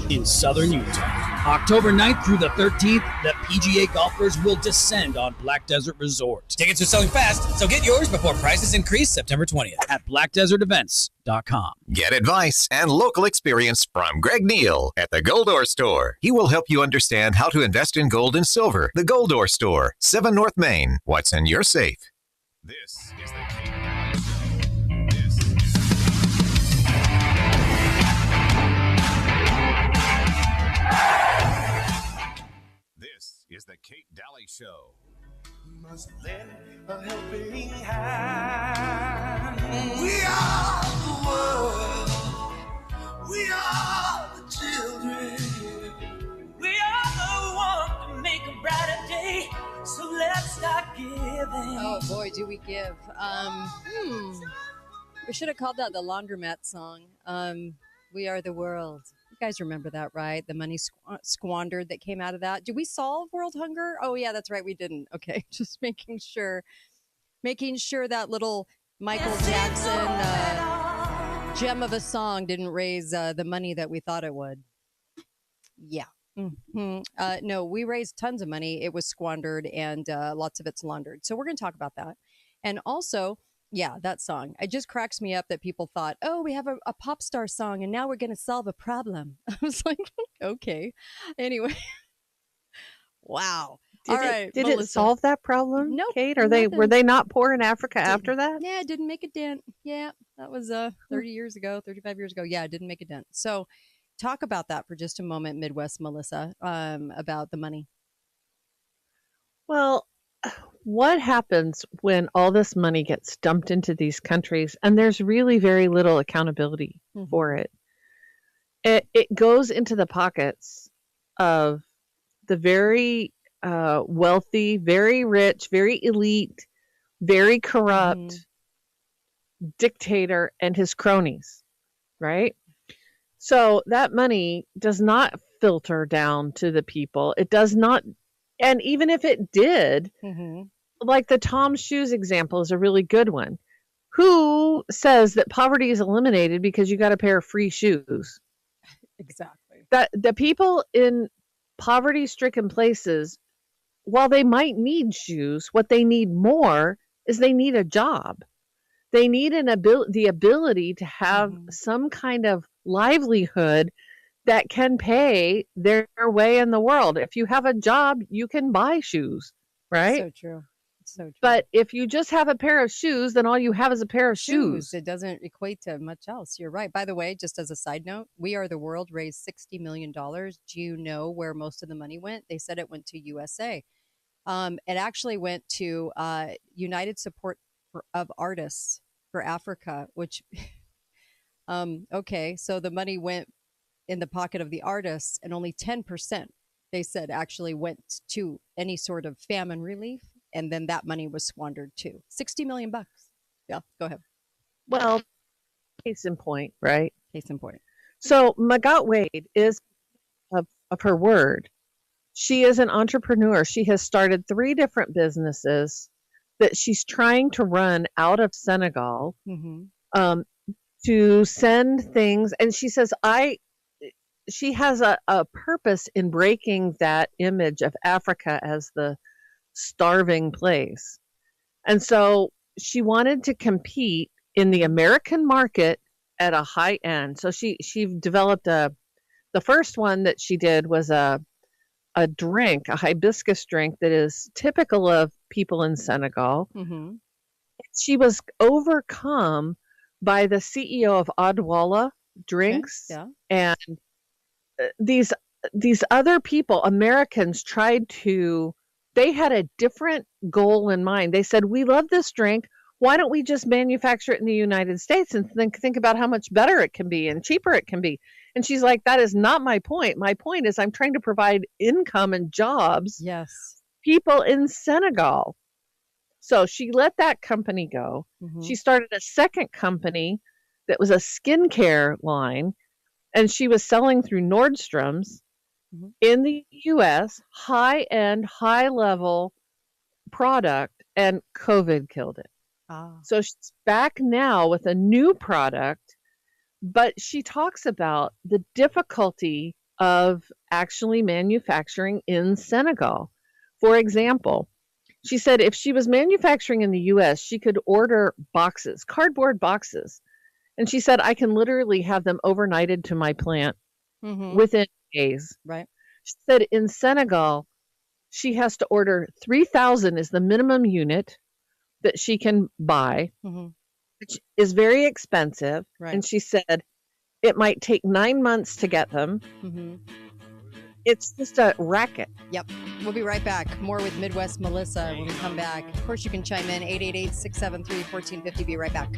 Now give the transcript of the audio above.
in southern Utah. October 9th through the 13th, the PGA golfers will descend on Black Desert Resort. Tickets are selling fast, so get yours before prices increase September 20th at blackdesertevents.com. Get advice and local experience from Greg Neal at the Goldor Store. He will help you understand how to invest in gold and silver. The Goldor Store, 7 North Main. What's in your safe? This is the Kate Dalley Show. This is the Kate Dalley Show. Must lend a helping hand. We are the world. We are the children. We are the one to make a brighter day. So let's start giving. Oh boy, do we give. We should have called that the Laundromat song. We are the world. You guys remember that, right? The money squandered that came out of that. Did we solve world hunger? Oh, yeah, that's right. We didn't. Okay, just making sure that little Michael Jackson gem of a song didn't raise the money that we thought it would. Yeah. Mm-hmm. No, we raised tons of money. It was squandered and lots of it's laundered. So we're going to talk about that. And also, yeah, that song. It just cracks me up that people thought, oh, we have a pop star song and now we're going to solve a problem. I was like, okay. Anyway. Wow. All right. Did it solve that problem? No, Kate? nothing. Were they not poor in Africa after that? Yeah, it didn't make a dent. Yeah, that was 30 years ago, 35 years ago. Yeah, it didn't make a dent. So talk about that for just a moment, Midwest Melissa, about the money. Well, what happens when all this money gets dumped into these countries and there's really very little accountability for it? It goes into the pockets of the very wealthy, very rich, very elite, very corrupt dictator and his cronies, right? So that money does not filter down to the people. It does not. And even if it did, like the Tom's Shoes example is a really good one. Who says that poverty is eliminated because you got a pair of free shoes? Exactly. That the people in poverty-stricken places, while they might need shoes, what they need more is they need a job. They need the ability to have some kind of livelihood that can pay their way in the world. If you have a job, you can buy shoes, right? So true. So true. But if you just have a pair of shoes, then all you have is a pair of shoes. It doesn't equate to much else. You're right. By the way, just as a side note, We Are the World raised $60 million. Do you know where most of the money went? They said it went to USA. It actually went to United Support of Artists for Africa, which, okay, so the money went in the pocket of the artists and only 10%, they said, actually went to any sort of famine relief. And then that money was squandered too. $60 million. Yeah, go ahead. Well, case in point, right? Case in point. So Magat Wade is of her word. She is an entrepreneur. She has started 3 different businesses that she's trying to run out of Senegal to send things. And she says, she has a purpose in breaking that image of Africa as the starving place. And so she wanted to compete in the American market at a high end. So she developed the first one that she did was a drink, a hibiscus drink that is typical of people in Senegal. She was overcome by the CEO of Odwalla Drinks. Okay, and these other people, Americans, they had a different goal in mind. They said, we love this drink. Why don't we just manufacture it in the United States and think about how much better it can be and cheaper it can be? And she's like, that is not my point. My point is I'm trying to provide income and jobs. Yes. People in Senegal. So she let that company go. She started a second company that was a skincare line, and she was selling through Nordstrom's in the U.S., high-end, high-level product, and COVID killed it. So she's back now with a new product, but she talks about the difficulty of actually manufacturing in Senegal. For example, she said if she was manufacturing in the US, she could order boxes, cardboard boxes. And she said, I can literally have them overnighted to my plant within days. Right. She said in Senegal, she has to order 3,000 is the minimum unit that she can buy, which is very expensive. Right. And she said it might take 9 months to get them. It's just a racket. Yep. We'll be right back. More with Midwest Melissa when we come back. Of course, you can chime in 888-673-1450. Be right back.